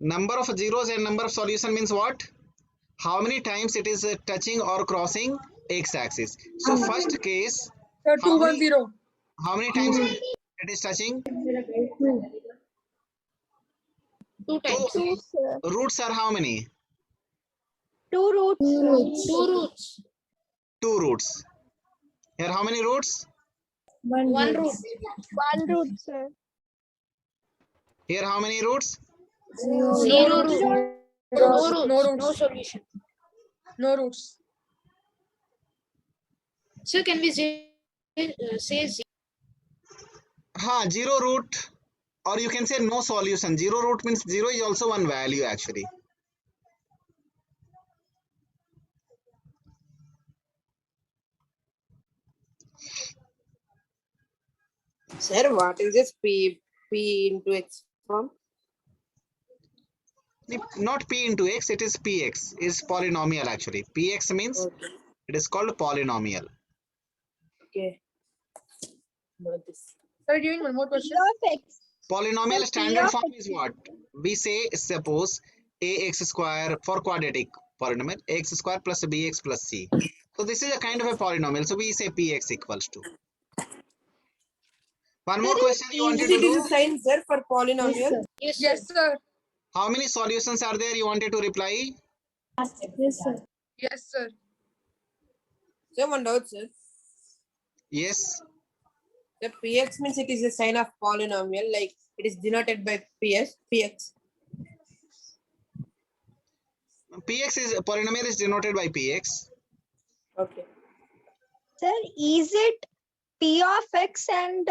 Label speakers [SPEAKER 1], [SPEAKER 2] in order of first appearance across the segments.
[SPEAKER 1] Number of zeros and number of solution means what? How many times it is touching or crossing x-axis. So first case,
[SPEAKER 2] Sir,
[SPEAKER 1] how
[SPEAKER 2] 210.
[SPEAKER 1] many times it is touching?
[SPEAKER 3] 2 times.
[SPEAKER 1] Two. Roots are how many?
[SPEAKER 3] 2 roots. 2 roots.
[SPEAKER 1] 2 roots. Here how many roots?
[SPEAKER 3] 1 root.
[SPEAKER 4] 1 root, sir.
[SPEAKER 1] Here how many roots?
[SPEAKER 3] 0 root. No roots.
[SPEAKER 2] No roots.
[SPEAKER 3] No solution.
[SPEAKER 2] No roots.
[SPEAKER 3] So can we say
[SPEAKER 1] 0 root, or you can say no solution. 0 root means 0 is also one value actually.
[SPEAKER 5] Sir, what is this P into X form?
[SPEAKER 1] Not p into x, it is px, is polynomial actually. Px means
[SPEAKER 5] Okay.
[SPEAKER 1] it is called polynomial.
[SPEAKER 5] Okay. Not this.
[SPEAKER 2] Sir, giving one more question.
[SPEAKER 4] Of X.
[SPEAKER 1] Polynomial
[SPEAKER 4] So,
[SPEAKER 1] standard
[SPEAKER 4] P of
[SPEAKER 1] form is what? We say, suppose ax square for quadratic polynomial, x square plus bx plus c. So this is a kind of a polynomial. So we say px equals to. One more question you wanted to
[SPEAKER 5] It is a
[SPEAKER 1] do?
[SPEAKER 5] sign, sir, for polynomial.
[SPEAKER 2] Yes, sir.
[SPEAKER 1] How many solutions are there? You wanted to reply?
[SPEAKER 4] Yes, sir.
[SPEAKER 2] Yes, sir.
[SPEAKER 5] So one doubt, sir.
[SPEAKER 1] Yes.
[SPEAKER 5] The px means it is a sign of polynomial, like it is denoted by px.
[SPEAKER 1] Px is polynomial is denoted by px.
[SPEAKER 5] Okay.
[SPEAKER 4] Sir, is it P of X and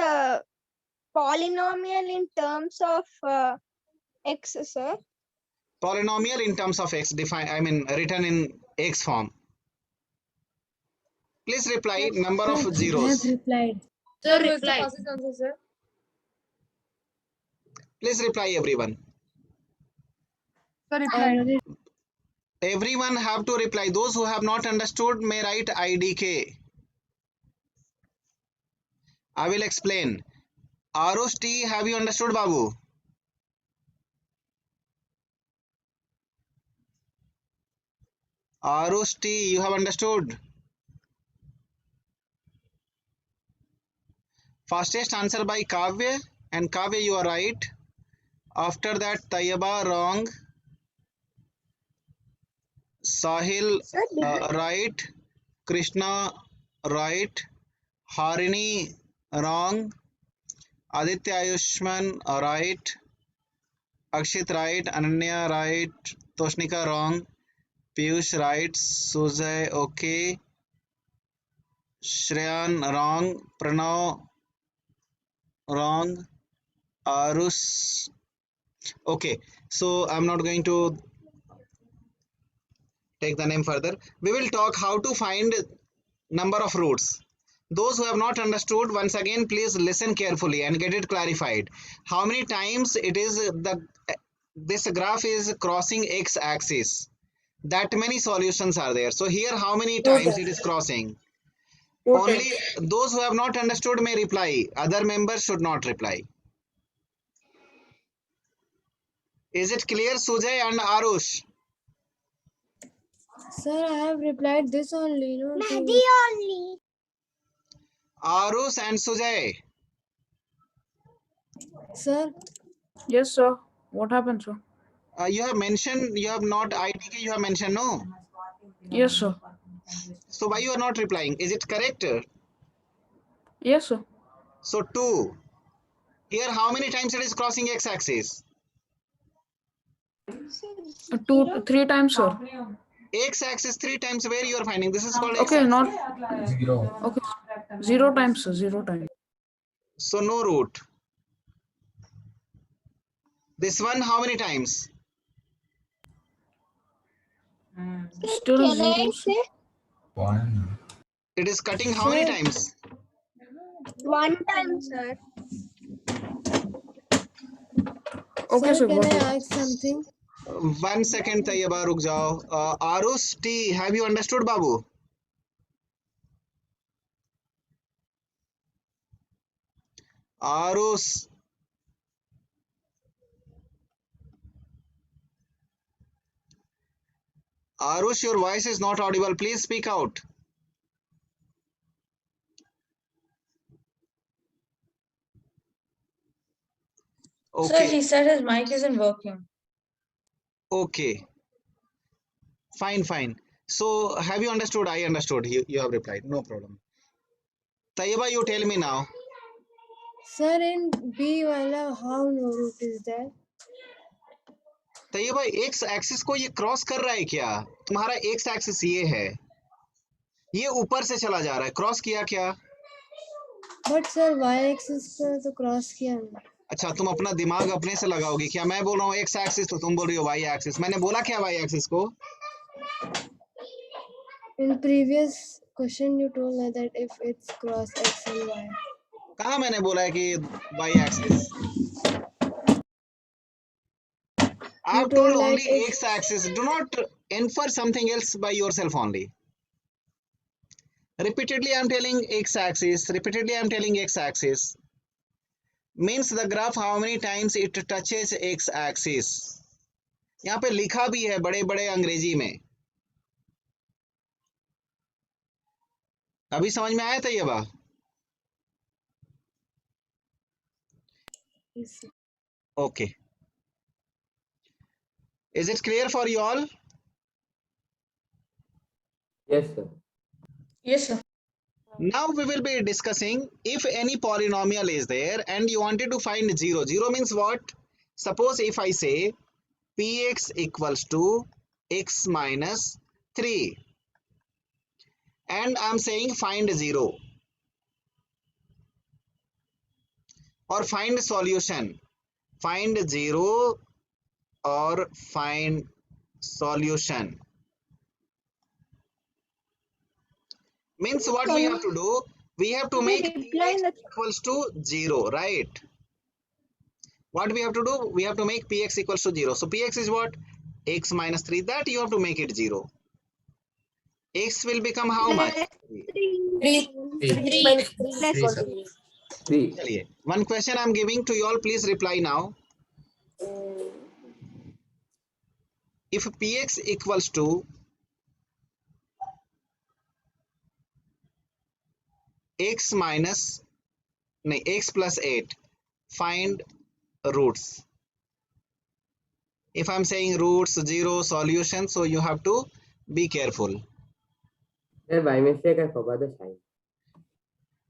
[SPEAKER 4] polynomial in terms of X, sir?
[SPEAKER 1] Polynomial in terms of x written in x form. Please reply number of zeros.
[SPEAKER 4] replied.
[SPEAKER 3] Sir,
[SPEAKER 2] Who is the
[SPEAKER 3] reply.
[SPEAKER 2] fastest answer, sir?
[SPEAKER 1] Please reply everyone.
[SPEAKER 2] Sir, reply.
[SPEAKER 1] Everyone have to reply. Those who have not understood may write IDK. I will explain. Arush T, have you understood, Babu? Arush T, you have understood? Fastest answer by Kavya, and Kavya, you are right. After that, Tayyaba, wrong. Sahil,
[SPEAKER 4] Sir,
[SPEAKER 1] right. Krishna, right. Harini, wrong. Aditya Ayushman, right. Akshit, right. Ananya, right. Toshnika, wrong. Piyush, right. Sujay, okay. Shreyan, wrong. Pranav, wrong. Arus, okay. So I'm not going to take the name further. We will talk how to find number of roots. Those who have not understood, once again, please listen carefully and get it clarified. How many times it is this graph is crossing x-axis? That many solutions are there. So here, how many times it is crossing? Only those who have not understood may reply. Other members should not reply. Is it clear, Sujay and Arush?
[SPEAKER 4] Sir, I have replied this only. No, Mehdi only.
[SPEAKER 1] Arush and Sujay.
[SPEAKER 4] Sir,
[SPEAKER 6] Yes, sir. What happened, sir?
[SPEAKER 1] You have mentioned, you have not IDK, you have mentioned no.
[SPEAKER 6] Yes, sir.
[SPEAKER 1] So why you are not replying? Is it correct?
[SPEAKER 6] Yes, sir.
[SPEAKER 1] So 2. Here, how many times it is crossing x-axis?
[SPEAKER 6] 3 times, sir.
[SPEAKER 1] X-axis 3 times, where you are finding? This is called
[SPEAKER 6] Okay,
[SPEAKER 1] x-axis.
[SPEAKER 6] not 0. Okay, 0 times, sir. 0 times.
[SPEAKER 1] So no root. This one, how many times?
[SPEAKER 6] Still
[SPEAKER 4] can
[SPEAKER 6] 0.
[SPEAKER 4] I say
[SPEAKER 1] It is cutting how many
[SPEAKER 4] Sir.
[SPEAKER 1] times?
[SPEAKER 4] 1 time, sir?
[SPEAKER 6] Okay, sir.
[SPEAKER 4] Can
[SPEAKER 6] Got
[SPEAKER 4] I
[SPEAKER 6] it.
[SPEAKER 4] ask something?
[SPEAKER 1] 1 second, Tayyaba, ruk jao. Arush T, have you understood, Babu? Arush. Arush, your voice is not audible. Please speak out.
[SPEAKER 6] Sir,
[SPEAKER 1] Okay,
[SPEAKER 6] he said his mic isn't working.
[SPEAKER 1] okay, fine, fine. So, have you understood? I understood. You have replied. No problem. Tayyiba, you tell me now.
[SPEAKER 7] Sir, in B wala, how no root is there?
[SPEAKER 1] तैयबा X axis को ये cross कर रहा है क्या? तुम्हारा x axis ये है, ये ऊपर से चला जा रहा है, क्रॉस किया क्या?
[SPEAKER 7] But sir, y-axis पर तो क्रॉस किया हमने.
[SPEAKER 1] अच्छा, तुम अपना दिमाग अपने से लगाओगी क्या? मैं बोल रहा हूँ एक्स एक्सिस तो तुम बोल रही हो वाई एक्सिस. मैंने बोला क्या वाई एक्सिस को?
[SPEAKER 7] In previous question you told me that if it's cross x and y.
[SPEAKER 1] कहाँ मैंने बोला है कि Y axis? I have told
[SPEAKER 7] told
[SPEAKER 1] only
[SPEAKER 7] like if
[SPEAKER 1] x axis. Do not infer something else by yourself only. Repeatedly I am telling x axis. Repeatedly I am telling x axis. Means the graph how many times it touches x axis. यहाँ पे लिखा भी है बड़े बड़े अंग्रेजी में. अभी समझ में आया था ये बात?
[SPEAKER 7] is
[SPEAKER 1] Okay. Is it clear for you all?
[SPEAKER 8] Yes, sir.
[SPEAKER 6] Yes, sir.
[SPEAKER 1] Now we will be discussing if any polynomial is there and you wanted to find 0. 0 means what? Suppose if I say px equals to x minus 3 and I am saying find 0 or find solution. Find 0 or find solution. Means what we have to do? We have to make
[SPEAKER 4] reply in
[SPEAKER 1] px
[SPEAKER 4] the
[SPEAKER 1] equals to 0, right? What we have to do? We have to make px equals to 0. So px is what? X minus 3. That you have to make it 0. X will become how much?
[SPEAKER 5] 3
[SPEAKER 3] Three.
[SPEAKER 5] minus 3
[SPEAKER 4] Plus
[SPEAKER 5] equals to 3.
[SPEAKER 8] 3.
[SPEAKER 1] चलिए, one question I am giving to you all. Please reply now. If px equals to x minus no, x plus 8, find roots. If I am saying roots 0 solution, so you have to be careful.
[SPEAKER 8] Sir, by mistake I forgot the sign.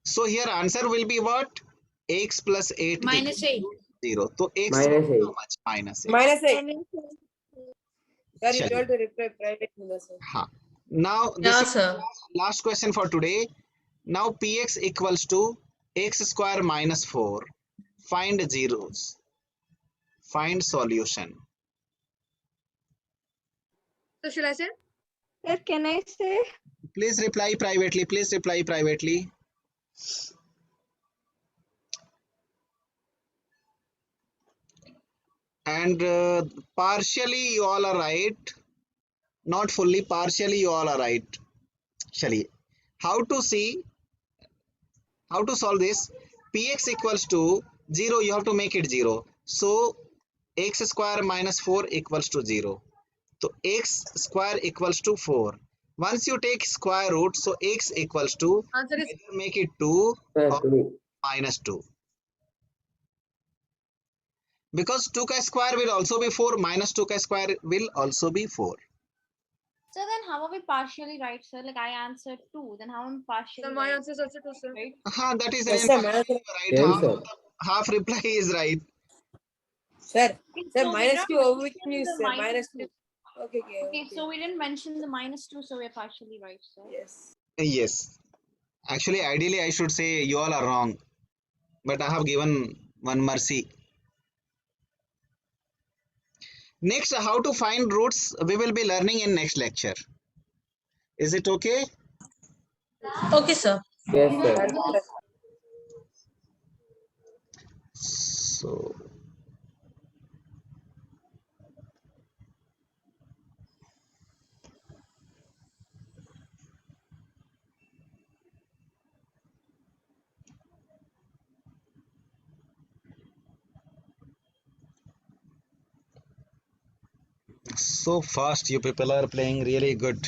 [SPEAKER 1] So here answer will be what? X plus 8
[SPEAKER 3] Minus
[SPEAKER 1] equals
[SPEAKER 3] 8.
[SPEAKER 1] to 0. So x
[SPEAKER 8] Minus
[SPEAKER 1] will be
[SPEAKER 8] 8.
[SPEAKER 1] how much? Minus 8.
[SPEAKER 5] Minus 8. Sir, you
[SPEAKER 1] चलिए,
[SPEAKER 5] told to reply privately, sir.
[SPEAKER 1] हाँ. Now this
[SPEAKER 6] Yeah,
[SPEAKER 1] is
[SPEAKER 6] sir.
[SPEAKER 1] last question for today. Now px equals to x square minus 4. Find zeros. Find solution.
[SPEAKER 2] So should I say?
[SPEAKER 4] Sir, can I say?
[SPEAKER 1] Please reply privately. Please reply privately. And partially you all are right. Not fully, partially you all are right. Shali. How to see? How to solve this? Px equals to 0. You have to make it 0. So x square minus 4 equals to 0. So x square equals to 4. Once you take square root, so x equals to
[SPEAKER 2] Answer is
[SPEAKER 1] either make it 2
[SPEAKER 8] Sir,
[SPEAKER 1] or
[SPEAKER 8] 2.
[SPEAKER 1] minus 2. Because 2 ka square will also be 4, minus 2 ka square will also be 4.
[SPEAKER 3] So then how are we partially right, sir? Like I answered 2. Then how am I partially
[SPEAKER 2] so my
[SPEAKER 3] right?
[SPEAKER 2] answer is also 2, sir.
[SPEAKER 3] Right?
[SPEAKER 1] That is
[SPEAKER 5] Yes,
[SPEAKER 1] an
[SPEAKER 5] sir. Minus
[SPEAKER 1] right.
[SPEAKER 8] Same,
[SPEAKER 1] Half,
[SPEAKER 8] sir.
[SPEAKER 1] half reply is right.
[SPEAKER 5] Sir, sir,
[SPEAKER 3] So we
[SPEAKER 5] minus
[SPEAKER 3] don't
[SPEAKER 5] 2 over which
[SPEAKER 3] mention
[SPEAKER 5] means
[SPEAKER 3] the
[SPEAKER 5] sir,
[SPEAKER 3] minus
[SPEAKER 5] minus
[SPEAKER 3] 2.
[SPEAKER 5] 2. Okay, okay.
[SPEAKER 3] Okay, so we didn't mention the minus 2, so we're partially right, sir.
[SPEAKER 5] Yes.
[SPEAKER 1] Yes. Actually, ideally, I should say you all are wrong. But I have given one mercy. Next, how to find roots, we will be learning in next lecture. Is it okay?
[SPEAKER 6] Okay, sir.
[SPEAKER 8] Yes, sir.
[SPEAKER 1] So, So fast, you people are playing really good.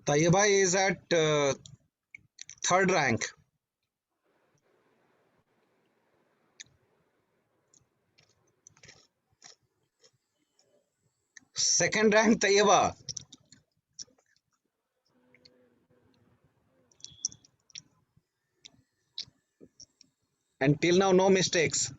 [SPEAKER 1] Tayyiba is at third rank. Second rank, Tayyiba. And till now, no mistakes.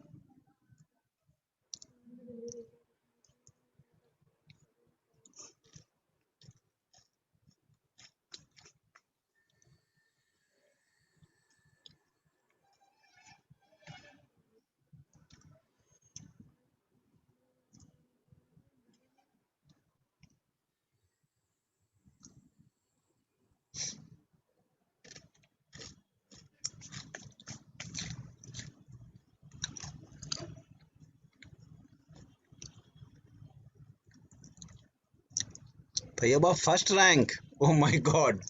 [SPEAKER 1] Tayyiba, first rank. Oh my God.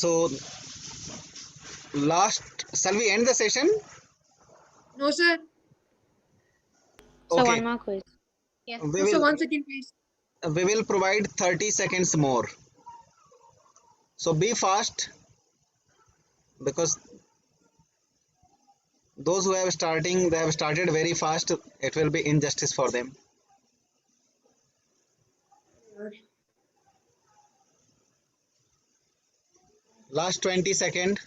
[SPEAKER 1] So, shall we end the session?
[SPEAKER 2] No, sir.
[SPEAKER 9] So
[SPEAKER 1] Okay.
[SPEAKER 9] one more quiz.
[SPEAKER 3] Yes.
[SPEAKER 1] We
[SPEAKER 2] No, sir.
[SPEAKER 1] will
[SPEAKER 2] 1 second, please.
[SPEAKER 1] provide 30 seconds more. So be fast, because those who have started very fast. It will be injustice for them. Last 20 second.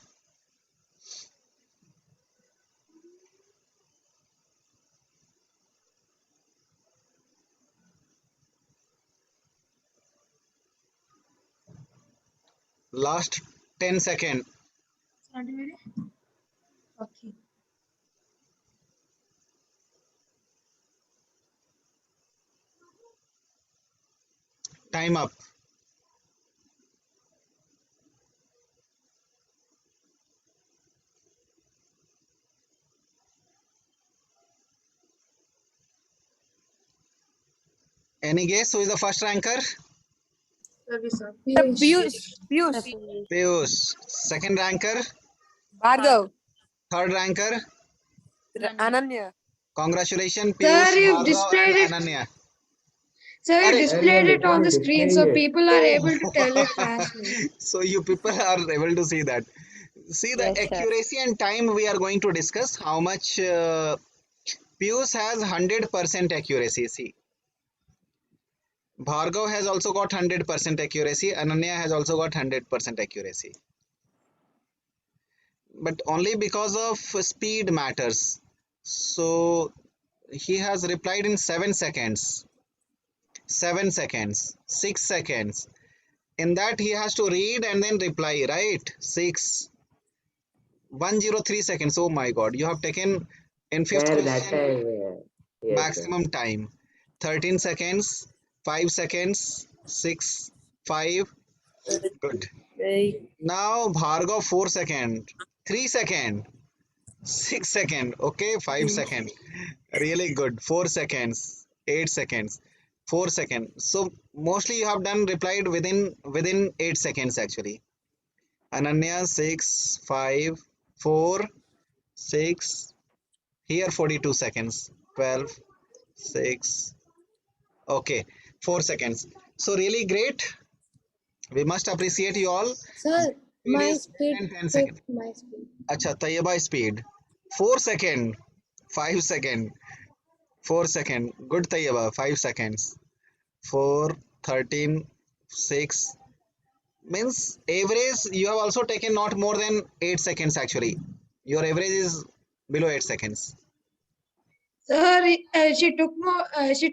[SPEAKER 1] Last 10 second.
[SPEAKER 2] Okay.
[SPEAKER 1] Time up. Any guess who is the first ranker?
[SPEAKER 2] Sorry, sir.
[SPEAKER 5] Piyush.
[SPEAKER 1] Piyush. Second ranker.
[SPEAKER 5] Bhargav.
[SPEAKER 1] Third ranker.
[SPEAKER 5] Ananya.
[SPEAKER 1] Congratulations,
[SPEAKER 2] Sir,
[SPEAKER 1] Piyush,
[SPEAKER 2] you've
[SPEAKER 1] Bhargav
[SPEAKER 2] displayed
[SPEAKER 1] and
[SPEAKER 2] it.
[SPEAKER 1] Ananya.
[SPEAKER 2] Sir, you
[SPEAKER 1] Arey.
[SPEAKER 2] displayed it on the screen so
[SPEAKER 8] Displaying it.
[SPEAKER 2] people are able to tell it fastly.
[SPEAKER 1] So you people are able to see that. See the
[SPEAKER 4] Yes, sir.
[SPEAKER 1] accuracy and time we are going to discuss. How much Piyush has 100% accuracy. See, Bhargav has also got 100% accuracy. Ananya has also got 100% accuracy. But only because of speed matters. So he has replied in 7 seconds, 7 seconds, 6 seconds. In that he has to read and then reply, right? 103 seconds. Oh my god, you have taken in fifth
[SPEAKER 8] Sir, that
[SPEAKER 1] question
[SPEAKER 8] time, yes, sir.
[SPEAKER 1] maximum time. 13 seconds, 5 seconds, 6, 5. Good.
[SPEAKER 5] Very
[SPEAKER 1] Now Bhargav 4 second, 3 second, 6 second, okay, 5 second. Really good. 4 seconds, 8 seconds, 4 seconds. So mostly you have done replied within 8 seconds actually. Ananya 6, 5, 4, 6. Here 42 seconds, 12, 6. Okay, 4 seconds. So really great. We must appreciate you all.
[SPEAKER 7] Sir,
[SPEAKER 1] Speed
[SPEAKER 7] my
[SPEAKER 1] is
[SPEAKER 7] speed,
[SPEAKER 1] 10 seconds.
[SPEAKER 7] my speed.
[SPEAKER 1] Acha, Tayyaba speed. 4 second, 5 second, 4 second. Good Tayyaba, 5 seconds. 4, 13, 6. Means average you have also taken not more than 8 seconds actually. Your average is below 8 seconds.
[SPEAKER 2] Sir, she took more. She